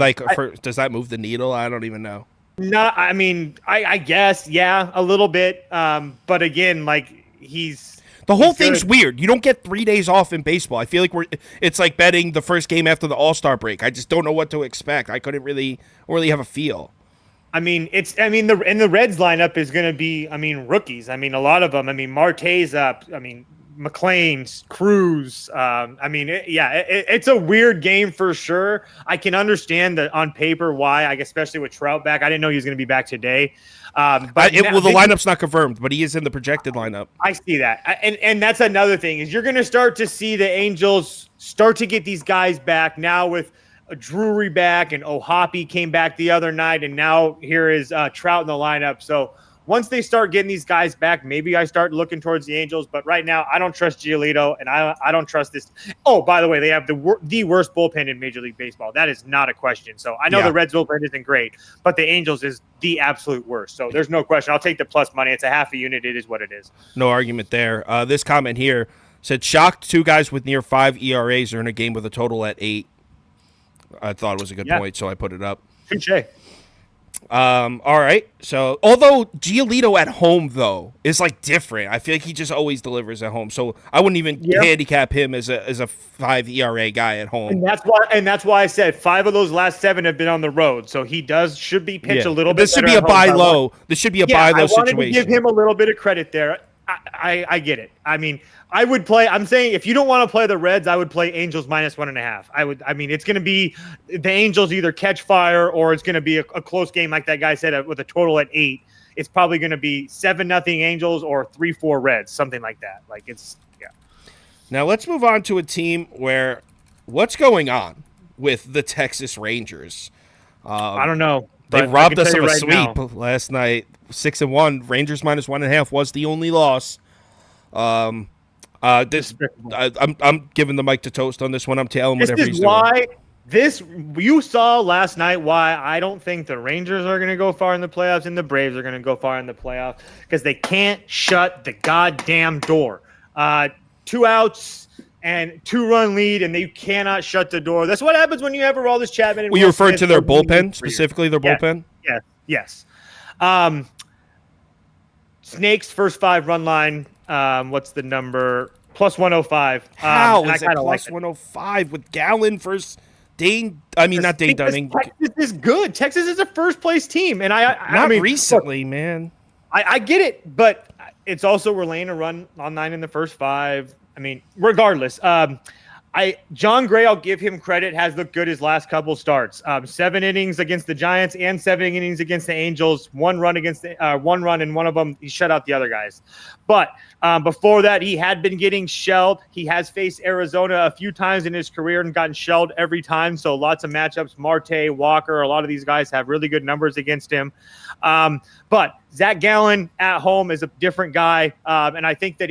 does that move the needle? I don't even know. No, I mean, I guess, yeah, a little bit. But again, the whole thing's weird. You don't get 3 days off in baseball. I feel like it's like betting the first game after the All-Star break. I just don't know what to expect. I couldn't really have a feel. I mean, the Reds lineup is going to be, rookies. A lot of them. Marte's up. McLean's, Cruz. It's a weird game for sure. I can understand that on paper why, especially with Trout back. I didn't know he was going to be back today. The lineup's not confirmed, but he is in the projected lineup. I see that. And that's another thing is you're going to start to see the Angels start to get these guys back now with Drury back, and O'Hoppe came back the other night, and now here is Trout in the lineup. So once they start getting these guys back, maybe I start looking towards the Angels. But right now, I don't trust Giolito, and I don't trust this. Oh, by the way, they have the worst bullpen in Major League Baseball. That is not a question. So I know the Reds bullpen isn't great, but the Angels is the absolute worst. So there's no question. I'll take the plus money. It's a half a unit. It is what it is. No argument there. This comment here said, shocked 2 guys with near 5 ERAs are in a game with a total at 8. I thought it was a good point, so I put it up. Touché. All right. So, although Giolito at home though is different, I feel like he just always delivers at home. So I wouldn't even handicap him as a 5 ERA guy at home. And that's why I said 5 of those last 7 have been on the road. So he should be pitched a little bit. This should be a buy low. This should be a buy low situation. I wanted to give him a little bit of credit there. I get it. I would play. I'm saying if you don't want to play the Reds, I would play Angels minus 1.5. It's going to be the Angels either catch fire or it's going to be a close game like that guy said with a total at 8. It's probably going to be 7-0 Angels or 3-4 Reds, something like that. Now let's move on to a team where what's going on with the Texas Rangers? I don't know. They robbed us of a sweep last night, 6-1. Rangers minus 1.5 was the only loss. I'm giving the mic to Toast on this one. I'm telling whatever he's doing. You saw last night why I don't think the Rangers are going to go far in the playoffs and the Braves are going to go far in the playoffs because they can't shut the goddamn door. 2 outs and 2-run lead, and they cannot shut the door. That's what happens when you have Aroldis Chapman. And you referred to their bullpen, specifically their bullpen? Yes. Snakes first 5 run line. What's the number? Plus 105. How is it plus 105 with Gallen versus Dane? Not Dane Dunning. Texas is good. Texas is a first place team, and recently, man. I get it, but it's also we're laying a run on 9 in the first 5. Regardless, I John Gray, I'll give him credit, has looked good his last couple starts. 7 innings against the Giants and 7 innings against the Angels. 1 run and one of them he shut out the other guys. But before that, he had been getting shelled. He has faced Arizona a few times in his career and gotten shelled every time. So lots of matchups. Marte, Walker, a lot of these guys have really good numbers against him. But Zach Gallen at home is a different guy. And I think that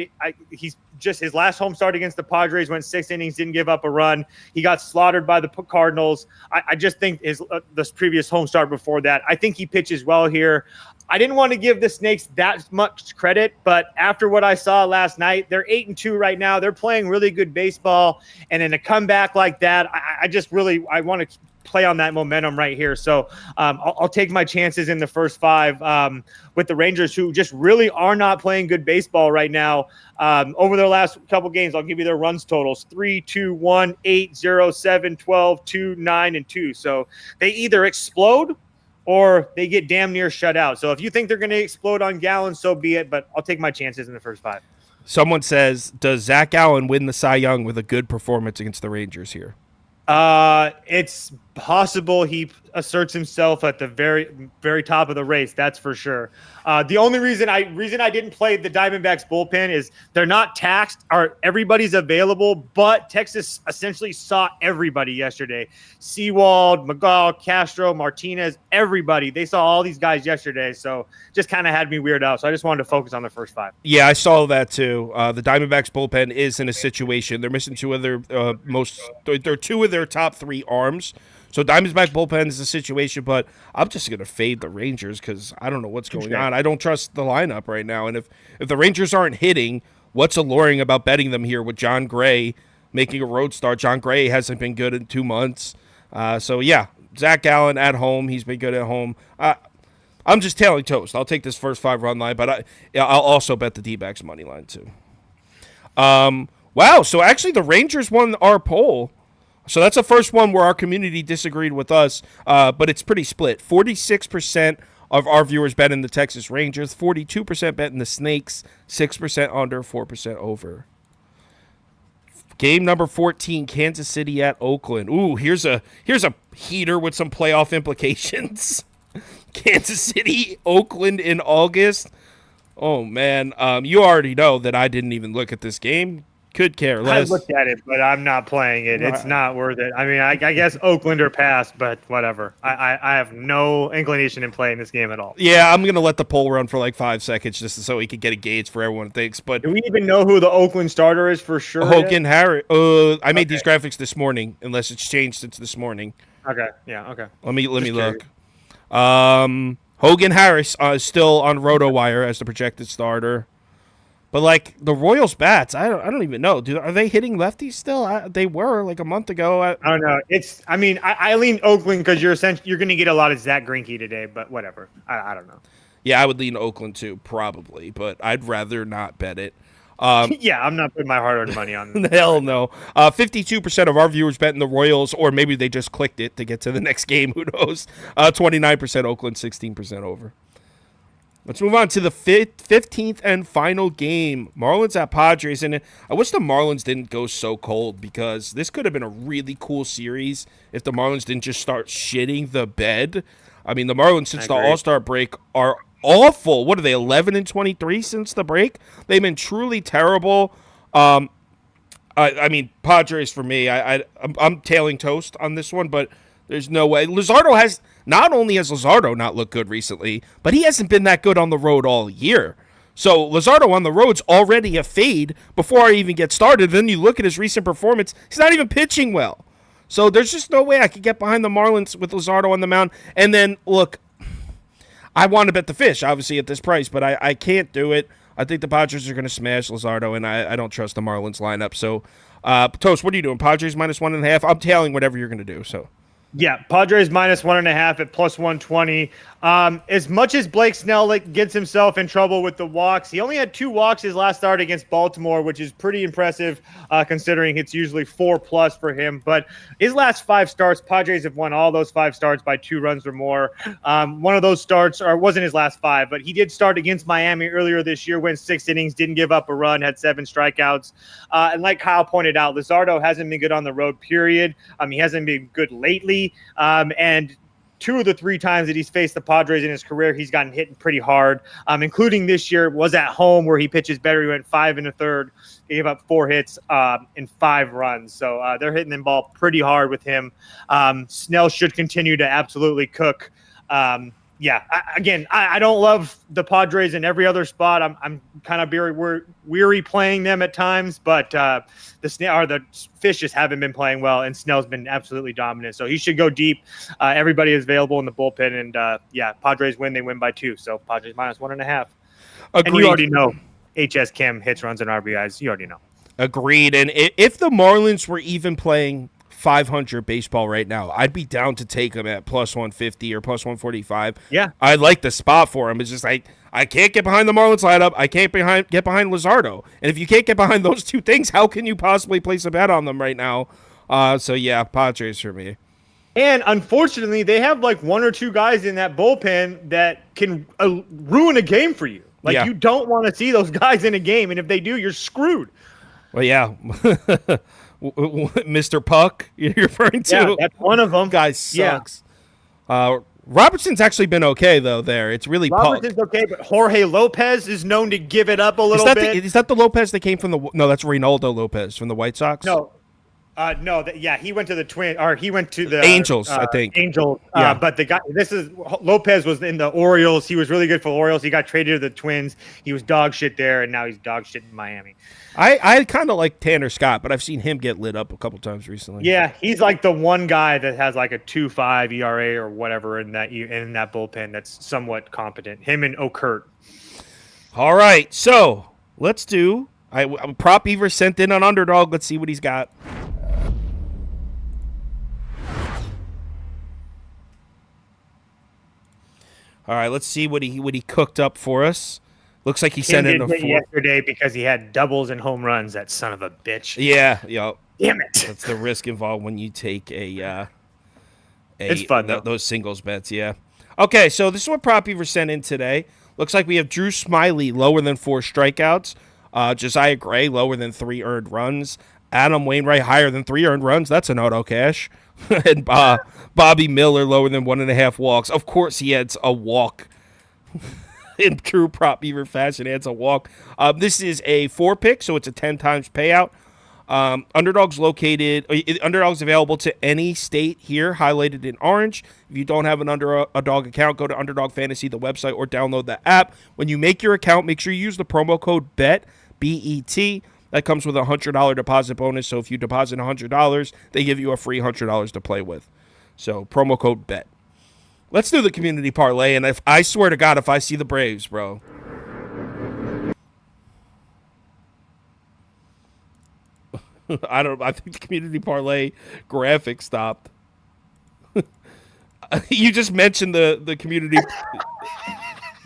he's just his last home start against the Padres went 6 innings, didn't give up a run. He got slaughtered by the Cardinals. I just think this previous home start before that, I think he pitches well here. I didn't want to give the Snakes that much credit, but after what I saw last night, they're 8-2 right now. They're playing really good baseball, and in a comeback like that, I want to play on that momentum right here. So I'll take my chances in the first 5 with the Rangers, who just really are not playing good baseball right now. Over their last couple games, I'll give you their runs totals: 3, 2, 1, 8, 0, 7, 12, 2, 9, and 2. So they either explode or they get damn near shut out. So if you think they're going to explode on Gallen, so be it. But I'll take my chances in the first 5. Someone says, does Zach Gallen win the Cy Young with a good performance against the Rangers here? It's possible he asserts himself at the very, very top of the race. That's for sure. The only reason I didn't play the Diamondbacks bullpen is they're not taxed, or everybody's available, but Texas essentially saw everybody yesterday. Sewald, McGaw, Castro, Martinez, everybody. They saw all these guys yesterday. So just kind of had me weird out. So I just wanted to focus on the first 5. Yeah, I saw that too. The Diamondbacks bullpen is in a situation. They're missing 2 of their they're 2 of their top 3 arms. So Diamondback bullpen is a situation, but I'm just going to fade the Rangers because I don't know what's going on. I don't trust the lineup right now. And if the Rangers aren't hitting, what's alluring about betting them here with John Gray making a road start? John Gray hasn't been good in 2 months. So, yeah, Zach Gallen at home. He's been good at home. I'm just tailing toast. I'll take this first 5-run line, but I'll also bet the D-backs money line too. Wow, so actually the Rangers won our poll. So that's the first one where our community disagreed with us, but it's pretty split. 46% of our viewers bet in the Texas Rangers, 42% bet in the Snakes, 6% under, 4% over. Game number 14, Kansas City at Oakland. Ooh, here's a heater with some playoff implications. Kansas City, Oakland in August. Oh, man. You already know that I didn't even look at this game. Could care less. I looked at it, but I'm not playing it. It's not worth it. I mean, I guess Oakland or pass, but whatever. I have no inclination in playing this game at all. Yeah, I'm going to let the poll run for like 5 seconds just so we can get a gauge for everyone thinks. But do we even know who the Oakland starter is for sure? Hogan Harris. I made these graphics this morning, unless it's changed since this morning. Okay. Yeah. Okay. Let me look. Hogan Harris is still on RotoWire as the projected starter. But like the Royals bats, I don't even know. Are they hitting lefties still? They were like a month ago. I don't know. I lean Oakland because you're going to get a lot of Zach Greinke today, but whatever. I don't know. Yeah, I would lean Oakland too, probably, but I'd rather not bet it. Yeah, I'm not putting my hard-earned money on them. Hell no. 52% of our viewers bet in the Royals, or maybe they just clicked it to get to the next game. Who knows? 29% Oakland, 16% over. Let's move on to the 15th and final game. Marlins at Padres. And I wish the Marlins didn't go so cold because this could have been a really cool series if the Marlins didn't just start shitting the bed. I mean, the Marlins, since the All-Star break, are awful. What are they, 11-23 since the break? They've been truly terrible. I mean, Padres for me. I'm tailing toast on this one, but there's no way. Not only has Luzardo not looked good recently, but he hasn't been that good on the road all year. So Luzardo on the road's already a fade before I even get started. Then you look at his recent performance, he's not even pitching well. So there's just no way I could get behind the Marlins with Luzardo on the mound. And then, look, I want to bet the fish, obviously, at this price, but I can't do it. I think the Padres are going to smash Luzardo, and I don't trust the Marlins lineup. So, Toast, what are you doing? Padres -1.5? I'm tailing whatever you're going to do, so. Yeah, Padres minus 1.5 at plus 120. As much as Blake Snell gets himself in trouble with the walks, he only had 2 walks his last start against Baltimore, which is pretty impressive considering it's usually 4+ for him. But his last 5 starts, Padres have won all those 5 starts by 2 runs or more. One of those starts wasn't his last 5, but he did start against Miami earlier this year, went 6 innings, didn't give up a run, had 7 strikeouts. And like Kyle pointed out, Luzardo hasn't been good on the road, period. He hasn't been good lately. And 2 of the 3 times that he's faced the Padres in his career, he's gotten hit pretty hard, including this year was at home where he pitches better. He went 5 1/3, gave up 4 hits and 5 runs. So they're hitting the ball pretty hard with him. Snell should continue to absolutely cook. I don't love the Padres in every other spot. I'm kind of weary playing them at times, but the Fish just haven't been playing well, and Snell's been absolutely dominant. So he should go deep. Everybody is available in the bullpen, and Padres win. They win by 2. So Padres minus 1.5. Agreed. And you already know HS Kim hits, runs, and RBIs. You already know. Agreed. And if the Marlins were even playing 500 baseball right now, I'd be down to take him at plus 150 or plus 145. Yeah. I'd like the spot for him. It's just I can't get behind the Marlins lineup. I can't get behind Luzardo. And if you can't get behind those 2 things, how can you possibly place a bet on them right now? Padres for me. And unfortunately, they have 1 or 2 guys in that bullpen that can ruin a game for you. You don't want to see those guys in a game. And if they do, you're screwed. Well, yeah. Mr. Puck, you're referring to? Yeah, that's one of them. Guy sucks. Yeah. Robertson's actually been okay, though, there. It's really Robertson's Puck. Okay, but Jorge Lopez is known to give it up a little bit. Is that the Lopez that came from the – no, that's Reynaldo Lopez from the White Sox? No. He went to the Twins, or he went to the Angels, I think. Angels. Yeah. But the guy, Lopez was in the Orioles. He was really good for the Orioles. He got traded to the Twins. He was dog shit there, and now he's dog shit in Miami. I kind of like Tanner Scott, but I've seen him get lit up a couple times recently. Yeah, he's the one guy that has a 2.5 ERA or whatever in that bullpen that's somewhat competent. Him and Okert. All right, so let's do. Prop Beaver sent in on Underdog. Let's see what he's got. All right, let's see what he cooked up for us. Looks like he sent in a 4 yesterday because he had doubles and home runs. That son of a bitch. Yeah. Damn it. That's the risk involved when you take it's fun, those singles bets. Yeah. Okay, so this is what Prop Beaver sent in today. Looks like we have Drew Smiley lower than 4 strikeouts. Josiah Gray lower than 3 earned runs. Adam Wainwright higher than 3 earned runs. That's an auto cash. And Bobby Miller lower than 1.5 walks. Of course, he adds a walk. In true Prop Beaver fashion, adds a walk. This is a 4-pick, so it's a 10 times payout. Underdog's available to any state here, highlighted in orange. If you don't have an Underdog account, go to Underdog Fantasy, the website, or download the app. When you make your account, make sure you use the promo code BET, B-E-T. That comes with a $100 deposit bonus. So if you deposit $100, they give you a free $100 to play with. So promo code BET. Let's do the community parlay, and I swear to God, if I see the Braves, bro. I think the community parlay graphic stopped. You just mentioned the community.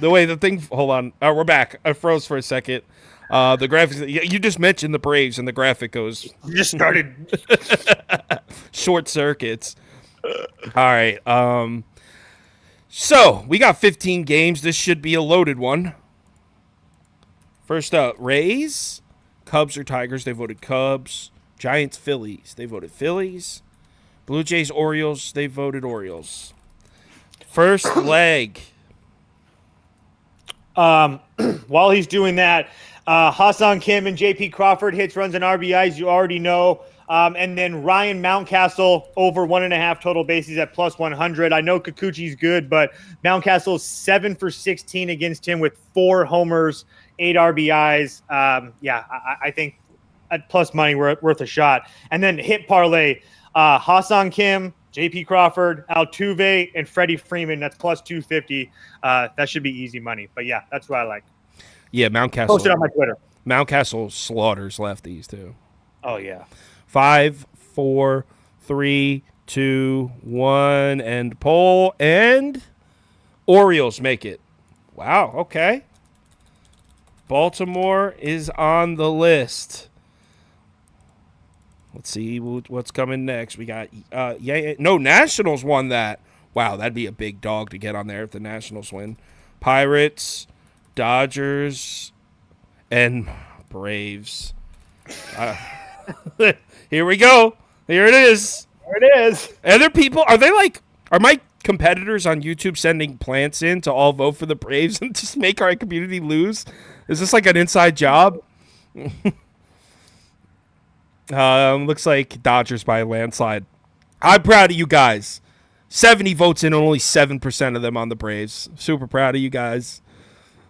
The way the thing. Hold on. We're back. I froze for a second. The graphics. You just mentioned the Braves, and the graphic goes. You just started short circuits. All right. So we got 15 games. This should be a loaded one. First up, Rays, Cubs or Tigers. They voted Cubs. Giants, Phillies. They voted Phillies. Blue Jays, Orioles. They voted Orioles. First leg. While he's doing that, Hassan Kim and JP Crawford hits, runs, and RBIs. You already know. And then Ryan Mountcastle over 1.5 total bases at plus 100. I know Kikuchi's good, but Mountcastle's 7 for 16 against him with 4 homers, 8 RBIs. I think at plus money worth a shot. And then hit parlay, Hassan Kim, JP Crawford, Altuve, and Freddie Freeman. That's plus 250. That should be easy money. But yeah, that's what I like. Yeah, Mountcastle. Post it on my Twitter. Mountcastle slaughters lefties too. Oh yeah. 5, 4, 3, 2, 1, and poll. And Orioles make it. Wow, okay. Baltimore is on the list. Let's see what's coming next. We got Nationals won that. Wow, that'd be a big dog to get on there if the Nationals win. Pirates, Dodgers, and Braves. Here we go. Here it is. There it is. Other people, are my competitors on YouTube sending plants in to all vote for the Braves and just make our community lose? Is this like an inside job? Looks like Dodgers by a landslide. I'm proud of you guys. 70 votes in, and only 7% of them on the Braves. Super proud of you guys.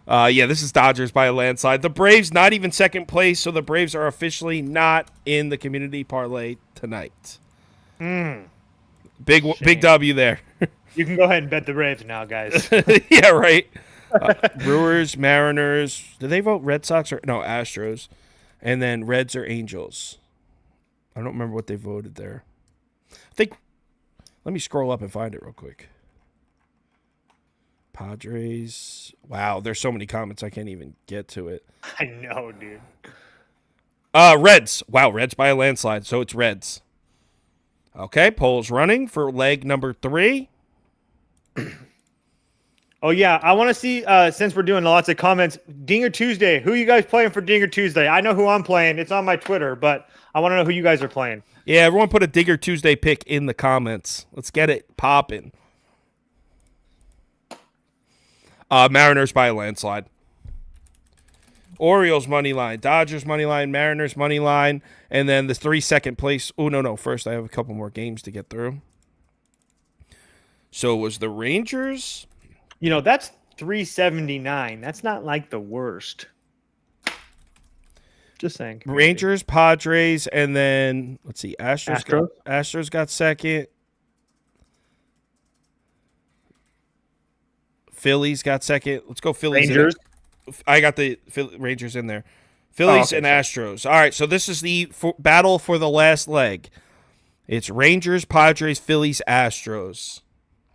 This is Dodgers by a landslide. The Braves not even second place, so the Braves are officially not in the community parlay tonight. Big W there. You can go ahead and bet the Braves now, guys. Yeah, right. Brewers, Mariners. Do they vote Red Sox or no Astros? And then Reds or Angels. I don't remember what they voted there. Let me scroll up and find it real quick. Padres. Wow, there's so many comments I can't even get to it. I know, dude. Reds. Wow, Reds by a landslide, so it's Reds. Okay, poll's running for leg number 3. Oh, yeah. I want to see, since we're doing lots of comments, Dinger Tuesday. Who are you guys playing for Dinger Tuesday? I know who I'm playing. It's on my Twitter, but I want to know who you guys are playing. Yeah, everyone put a Digger Tuesday pick in the comments. Let's get it popping. Mariners by a landslide. Orioles money line, Dodgers money line, Mariners money line, and then the 3 second place. Oh, no. First, I have a couple more games to get through. So it was the Rangers. That's 379. That's not like the worst. Just saying. Rangers, Padres, and then let's see, Astros got second. Phillies got second. Let's go Phillies. Rangers. I got the Rangers in there. Phillies and Astros. All right, so this is the battle for the last leg. It's Rangers, Padres, Phillies, Astros.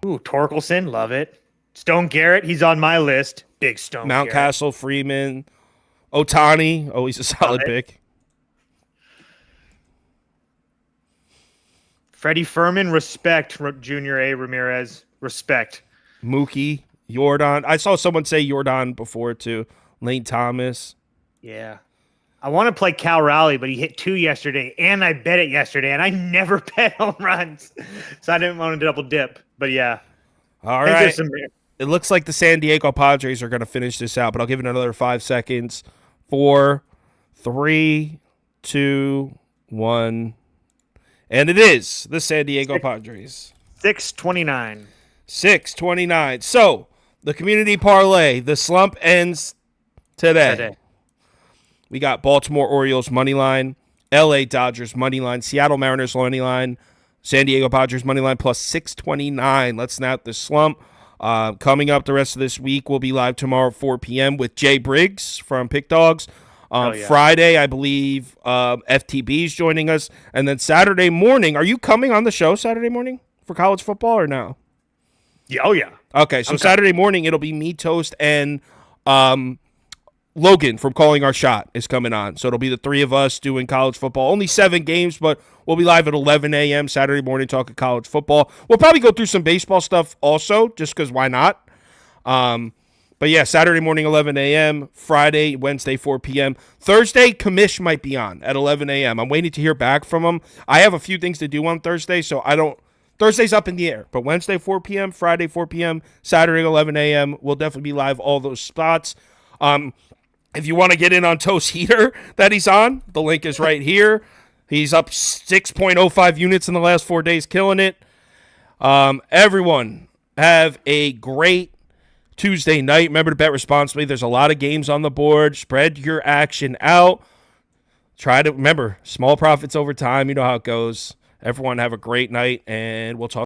Ooh, Torkelson, love it. Stone Garrett, he's on my list. Big Stone Mountcastle, Freeman. Ohtani, always a solid pick. Freddie Furman, respect. Junior A. Ramirez, respect. Mookie, Jordan. I saw someone say Jordan before, too. Lane Thomas. Yeah. I want to play Cal Raleigh, but he hit 2 yesterday, and I bet it yesterday, and I never bet home runs. So I didn't want to double dip. But, yeah. All right. It looks like the San Diego Padres are going to finish this out, but I'll give it another 5 seconds. 4, 3, 2, 1. And it is the San Diego Padres. 629. 629. So, the community parlay, the slump ends today. We got Baltimore Orioles money line, LA Dodgers money line, Seattle Mariners money line, San Diego Padres money line plus 629. Let's snap the slump. Coming up the rest of this week, we'll be live tomorrow at 4 p.m. with Jay Briggs from Pick Dogs. Friday, I believe FTB is joining us. And then Saturday morning, are you coming on the show Saturday morning for college football or no? Yeah, oh, yeah. Okay, so Saturday morning, it'll be me, Toast, and Logan from Calling Our Shot is coming on. So it'll be the 3 of us doing college football. Only 7 games, but we'll be live at 11 a.m. Saturday morning talking college football. We'll probably go through some baseball stuff also, just because why not? But yeah, Saturday morning, 11 a.m., Friday, Wednesday, 4 p.m. Thursday, Kamish might be on at 11 a.m. I'm waiting to hear back from him. I have a few things to do on Thursday, so Thursday's up in the air. But Wednesday, 4 p.m., Friday, 4 p.m., Saturday, 11 a.m., we'll definitely be live all those spots. If you want to get in on Toast Heater that he's on, the link is right here. He's up 6.05 units in the last 4 days, killing it. Everyone, have a great Tuesday night. Remember to bet responsibly. There's a lot of games on the board. Spread your action out. Try to remember, small profits over time. You know how it goes. Everyone have a great night, and we'll talk.